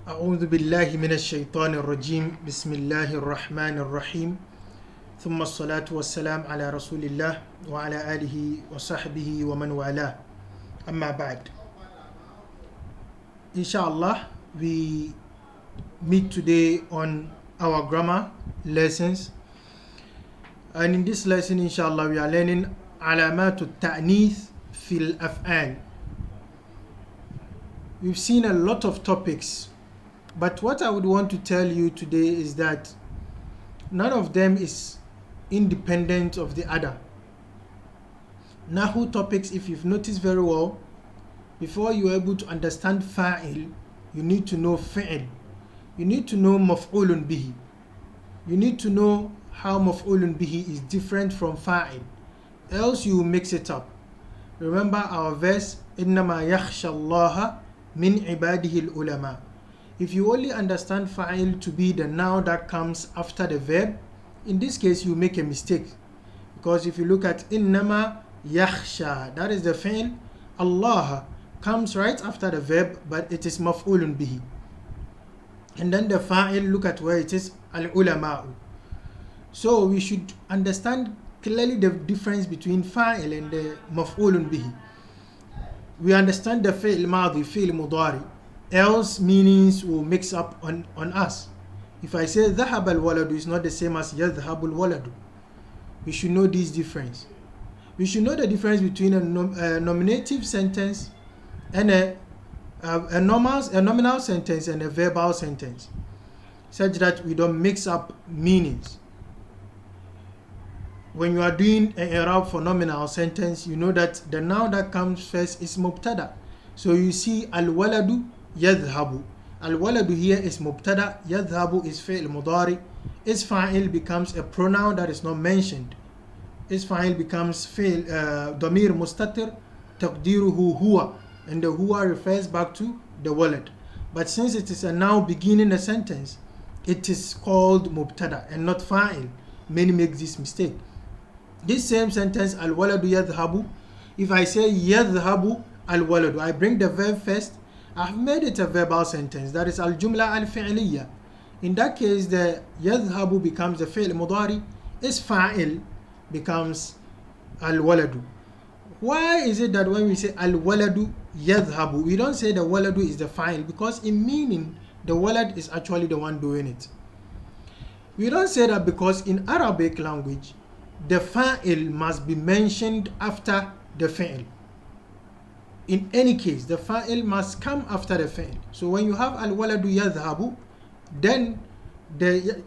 أعوذ بالله من الشيطان الرجيم بسم الله الرحمن الرحيم ثم الصلاة والسلام على رسول الله وعلى آله وصحبه ومن والاه أما بعد. Inshallah, we meet today on our grammar lessons, and in this lesson inshallah we are learning علامات التأنيث في الأفعال. We've seen a lot of topics, but what I would want to tell you today is that none of them is independent of the other. Nahu topics, if you've noticed very well, before you're able to understand fa'il, you need to know fi'il. You need to know maf'ulun bihi. You need to know how maf'ulun bihi is different from fa'il. Else you will mix it up. Remember our verse, إِنَّمَا يَخْشَى اللَّهَ مِنْ عِبَادِهِ الْعُلَمَاءِ. If you only understand fa'il to be the noun that comes after the verb, in this case you make a mistake. Because if you look at إِنَّمَا يَخْشَى, that is the fi'il, Allah comes right after the verb, but it is maf'ulun bihi. And then the fa'il, look at where it is, al-ulama'u. So we should understand clearly the difference between fa'il and the maf'ulun bihi. We understand the fi'il madi, fi'il mudari, else meanings will mix up on us. If I say ذهب الولد is not the same as يذهب الولد. We should know this difference. We should know the difference between a nominative sentence and a nominal sentence and a verbal sentence, such that we don't mix up meanings. When you are doing an i'rab for nominal sentence, you know that the noun that comes first is mubtada. So you see al-waladu yadhhabu. Al-waladu here is mubtada, yadhhabu is fi'l mudari. Is fa'il becomes a pronoun that is not mentioned. Is fa'il becomes fi'l damir mustatir taqdiruhu huwa, and the huwa refers back to the walad. But since it is a noun beginning a sentence, it is called mubtada and not fa'il. Many make this mistake. This same sentence, al-waladu yadhhabu, if I say yadhhabu al-waladu, I bring the verb first, I've made it a verbal sentence, that is al-jumla al-fi'liya. In that case, the yadhhabu becomes the fi'l mudari, is fa'il becomes al-waladu. Why is it that when we say al-waladu yadhhabu, we don't say the waladu is the fa'il? Because in meaning, the walad is actually the one doing it. We don't say that because in Arabic language, the fa'il must be mentioned after the fi'il. In any case, the fa'il must come after the fi'il. So when you have al-waladu yadhhabu, then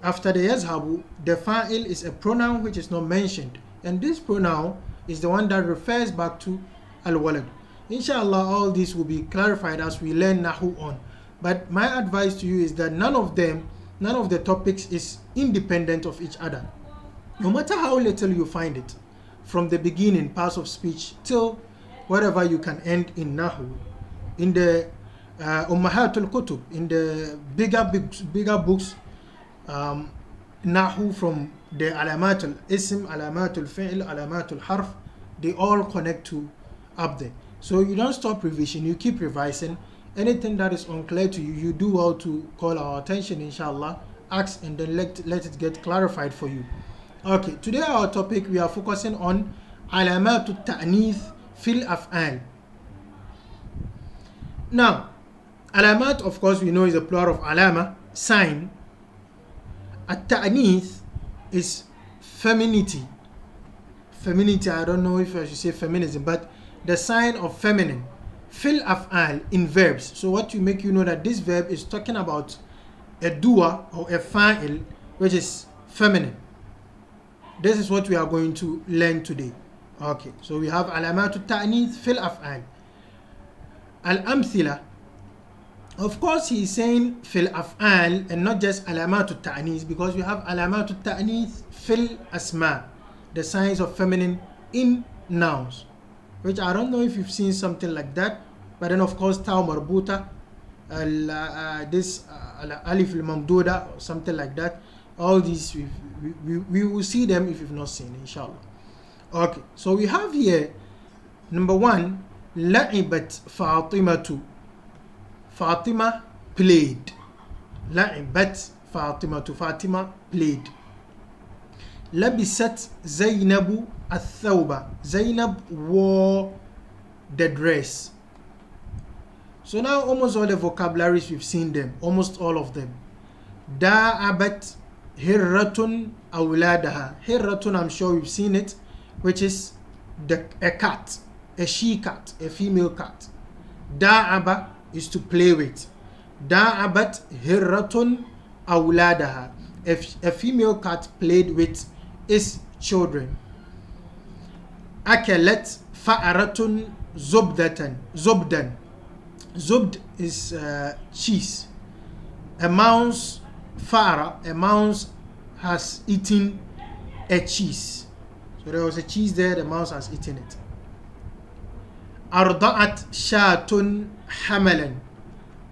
after the yadhhabu, the fa'il is a pronoun which is not mentioned. And this pronoun is the one that refers back to al-walad. Inshallah, all this will be clarified as we learn Nahu on. But my advice to you is that none of the topics is independent of each other. No matter how little you find it, from the beginning, parts of speech, till whatever you can end in Nahu. In the Ummahatul Kutub, in the bigger books, Nahu, from the Alamatul Ism, Alamatul Fi'l, Alamatul Harf, they all connect to up there. So you don't stop revision, you keep revising. Anything that is unclear to you, you do well to call our attention, inshallah, ask, and then let it get clarified for you. Okay, today our topic, we are focusing on علامات التأنيث في الأفعال. Now, alamat, of course, we know is a plural of alama, sign. At-ta'nith is femininity. Femininity, I don't know if I should say feminism, but the sign of feminine. Fil af'al, in verbs. So what to make you know that this verb is talking about a doer or a fa'il, which is feminine. This is what we are going to learn today. Okay, so we have alamatu ta'nith fil af'al. Al-amthila. Of course, he is saying fil af'al and not just alamatu ta'nith, because we have alamatu ta'nith fil asma, the signs of feminine in nouns, which I don't know if you've seen something like that. But then of course, taw marbuta, this alif al-mamduda, or something like that. All these we will see them if you've not seen, inshallah. Okay, so we have here number one, la'ibat fatimatu. Fatima played. لعبت فاطمة. Fatima played. لبست زينب الثوب. Zainab wore the dress. So now almost all the vocabularies we've seen them, almost all of them. داعبت هرة أولادها. هرة, I'm sure we've seen it, which is a cat, a she cat, a female cat. Da'aba is to play with. Da'abat hirratun awladaha. A female cat played with its children. Akalat fa'aratun zubdan. Zubd is cheese. A mouse has eaten a cheese. So there was a cheese there, the mouse has eaten it. Arda'at shatun hamalan.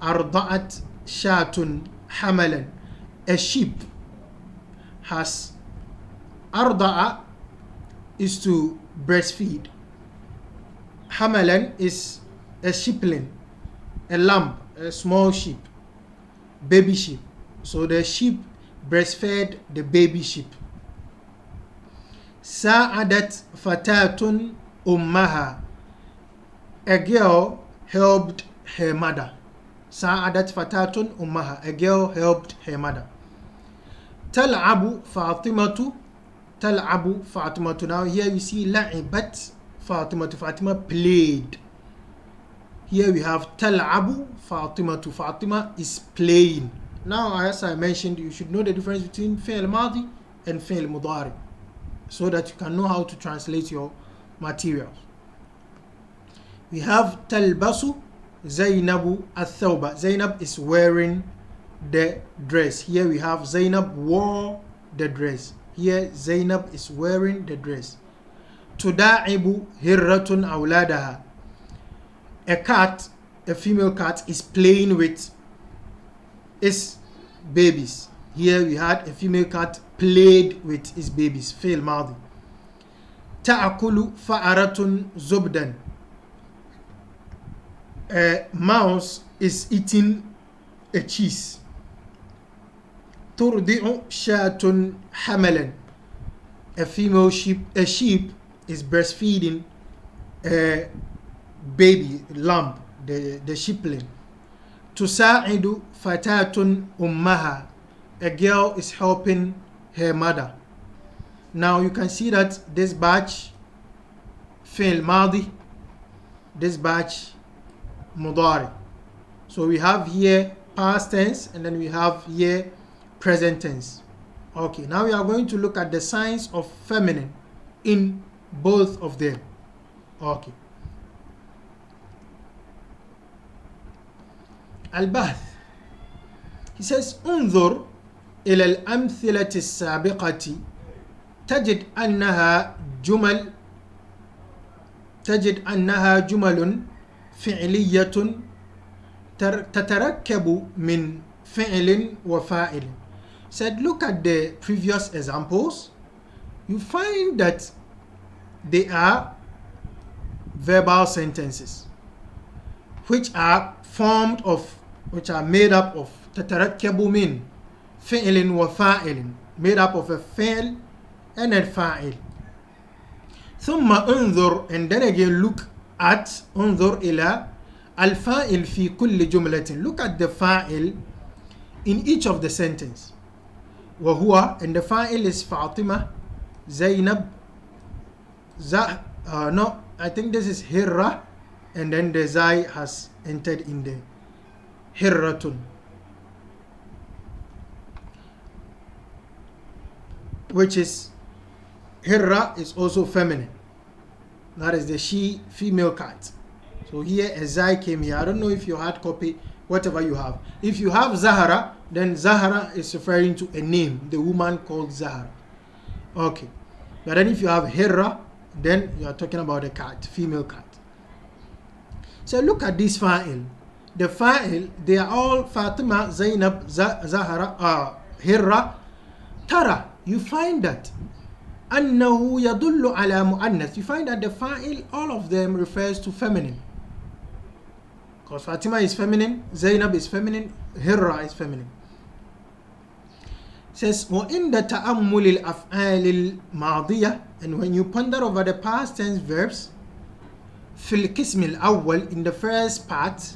Arda'at shatun hamalan. A sheep has, arda'a is to breastfeed. Hamalan is a sheepling, a lamb, a small sheep, baby sheep. So the sheep breastfed the baby sheep. Sa'adat fatatun ummaha. A girl helped her mother. Sa'adat fatatun ummaha. A girl helped her mother. Tal'abu Fatimatu. Tal'abu Fatimatu. Now here you see la'ibat Fatimatu. Fatima played. Here we have Tal'abu Fatimatu. Fatima is playing. Now, as I mentioned, you should know the difference between fi'l madi and fi'l mudari, so that you can know how to translate your materials. We have Talbasu Zainabu Athawba. Zainab is wearing the dress. Here we have Zainab wore the dress. Here Zainab is wearing the dress. Tuda'ibu Hirratun Awladaha. A cat, a female cat, is playing with its babies. Here we had a female cat played with its babies. Fi'l madi. Ta'akulu fa'aratun zubdan. A mouse is eating a cheese. Turdi'u shatun hamalan. A sheep is breastfeeding a baby lamb, the sheepling. Tusa'idu fatatun ummaha. A girl is helping her mother. Now you can see that this batch fi'l madi, this batch mudari. So we have here past tense and then we have here present tense. Okay, now we are going to look at the signs of feminine in both of them. Okay. Al-Bahth. He says, انظر إلى الأمثلة السابقة تجد أنها جمل فعلية تتركب من فعل وفاعل. Said, look at the previous examples. You find that they are verbal sentences which are made up of تتركب من فعل وفاعل, made up of a fi'l and a fa'il. ثم انظر, and then again look at, انظر إلى الفاعل في كل جملة. Look at the fa'il in each of the sentence. وهو, and the fa'il is Fatima, Zainab, no, I think this is Hirra, and then the Zai has entered in there. Hirratun, which is, Hirra is also feminine. That is the she female cat. So here a Zai came here. I don't know if you hard copy, whatever you have. If you have Zahara, then Zahara is referring to a name, the woman called Zahara. Okay. But then if you have Hirra, then you are talking about a cat, female cat. So look at this fa'il. The fa'il, they are all Fatima, Zainab, Zahara, Hirra, Tara. You find that أنه يدل على مؤنث. You find that the fa'il, all of them refers to feminine. Because Fatima is feminine, Zainab is feminine, Hirra is feminine. says وَإِنْدَ تَأَمُّلِ الْأَفْعَالِ الْمَاضِيَةِ, and when you ponder over the past tense verbs, في القسم الأول, in the first part,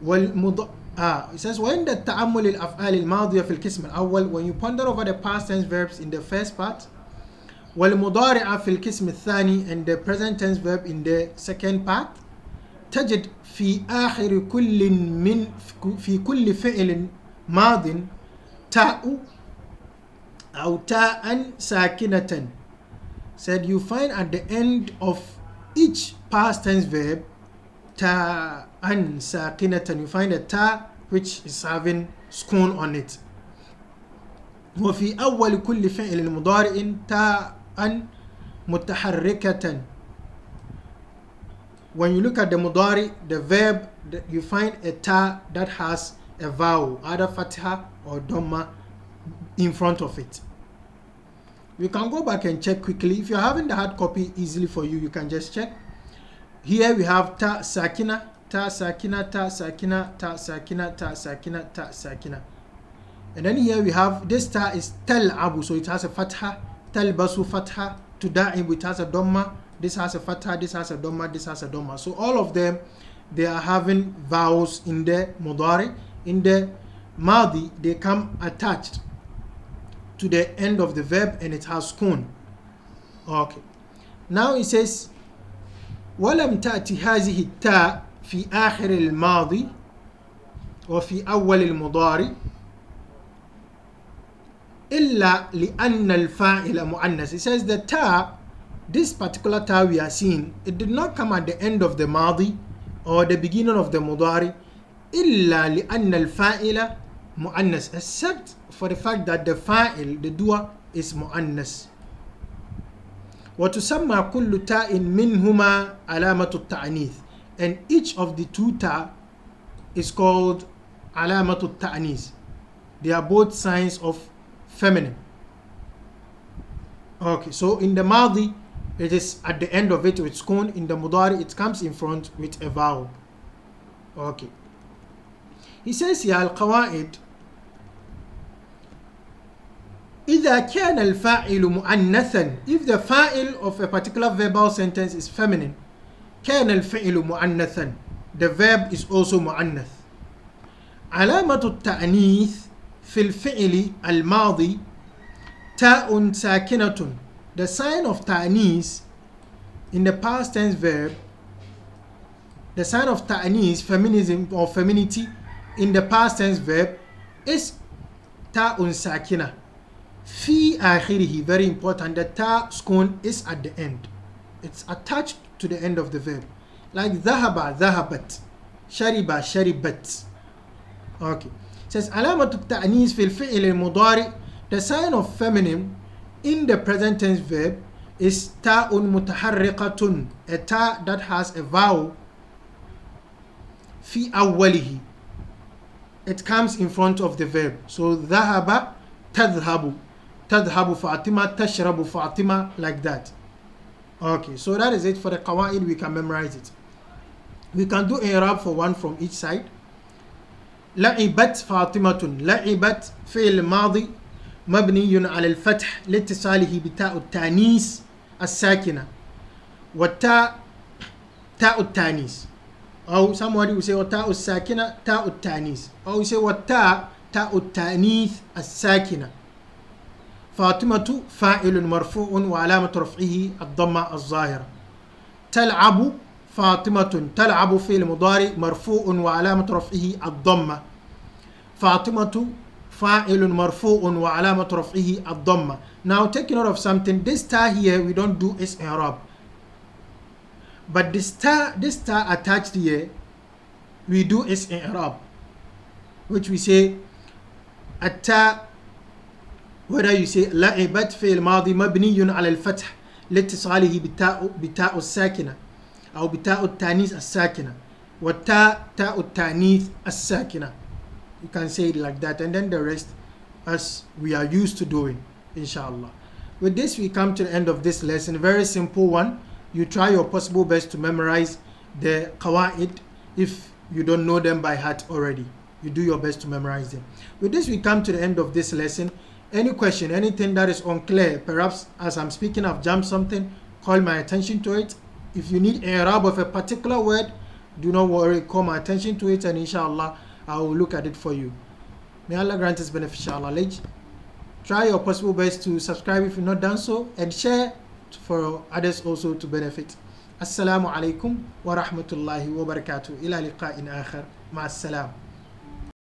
it says وَإِنْدَ تَأَمُّلِ الْأَفْعَالِ الْمَاضِيَةِ في القسم الأول, when you ponder over the past tense verbs in the first part, والمضارع في القسم الثاني, and the present tense verb in the second part, تجد في آخر في كل فعل ماض تاء أو تاء ساكنة. Said you find at the end of each past tense verb تاء ساكنة, you find a ta which is having sukun on it. وفي أول كل فعل مضارع تاء متحركة. When you look at the mudari, the verb, you find a ta that has a vowel, either fatha or dhamma in front of it. You can go back and check quickly. If you're having the hard copy easily for you, you can just check. Here we have ta sakina, ta sakina, ta sakina, ta sakina, ta sakina, ta sakina. And then here we have this ta is tel abu, so it has a fatha, tel basu fatha, tuda'ib, it has a dhamma, this has a fatha, this has a dhamma, this has a dhamma. So all of them, they are having vowels in the mudari. In the madi, they come attached to the end of the verb and it has sukun. Okay. Now it says ولم تأتي هذه التاء في آخر الماضي وفي أول المضارع إلا لأن الفاعل مؤنث. It says the ta, this particular ta we are seeing, it did not come at the end of the madi or the beginning of the mudari إلا لأن الفاعل مؤنث, except for the fact that the fa'il, the doer, is مؤنث. وتسمى كل تاء منهما علامة التأنيث, and each of the two ta is called علامة التأنيث. They are both signs of feminine. Okay, so in the madi, it is at the end of it with sukun. In the mudari, it comes in front with a vowel. Okay. He says here, القواعد إذا كان الفاعل مؤنثا, if the fa'il of a particular verbal sentence is feminine, كان الفعل مؤنثا, the verb is also مؤنث. علامة التأنيث في الفعل الماضي تاء ساكنة, the sign of ta'anis in the past tense verb, the sign of ta'anis, feminism or femininity in the past tense verb is ta'un sakina. Fi akhirihi, very important, the ta sukun is at the end. It's attached to the end of the verb. Like dhahaba, dhahabat, shariba, sharibat. Okay. It says alamatu ta'anis fil fi'l al-mudari, the sign of feminine in the present tense verb is ta'un mutaharriqatun, a ta that has a vowel. Fi awwalihi, it comes in front of the verb. So dhahaba, tadhhabu, tadhhabu Fatima, tashrabu Fatima, like that. Okay, so that is it for the qawaid. We can memorize it. We can do i'rab for one from each side. لعبت فاطمة, لعبت فعل ماضي مبني على الفتح لاتصاله بتاء التانيث الساكنة, والتاء تاء التانيث, أو somebody will say وتاء الساكنة تاء التانيث, أو you say والتاء تاء التانيث الساكنة. فاطمة فاعل مرفوع وعلامة رفعه الضمة الظاهرة. تلعب فاطمة, تلعب فعل مضارع مرفوع وعلامة رفعه الضمة. فاطمة فاعل مرفوع وعلامة رفعه الضمة. Now take note of something. This ta here we don't do is i'rab, but this ta attached here we do is i'rab, which we say التا, whether you say لعبت فعل ماضي مبني على الفتح لاتصاله بتاء الساكنة أو بتاء التانيث الساكنة, والتاء تاء التانيث الساكنة. You can say it like that, and then the rest as we are used to doing, inshallah. With this we come to the end of this lesson. Very simple one. You try your possible best to memorize the qawaid. If you don't know them by heart already, you do your best to memorize them. With this we come to the end of this lesson, Any question, anything that is unclear, perhaps as I'm speaking I've jammed something, call my attention to it. If you need i'rab of a particular word, do not worry, call my attention to it, and inshallah I will look at it for you. May Allah grant us beneficial knowledge. Try your possible best to subscribe if you've not done so, and share for others also to benefit. Assalamu alaikum wa rahmatullahi wa barakatuh. Ila liqa'in akhar. Ma'as salam.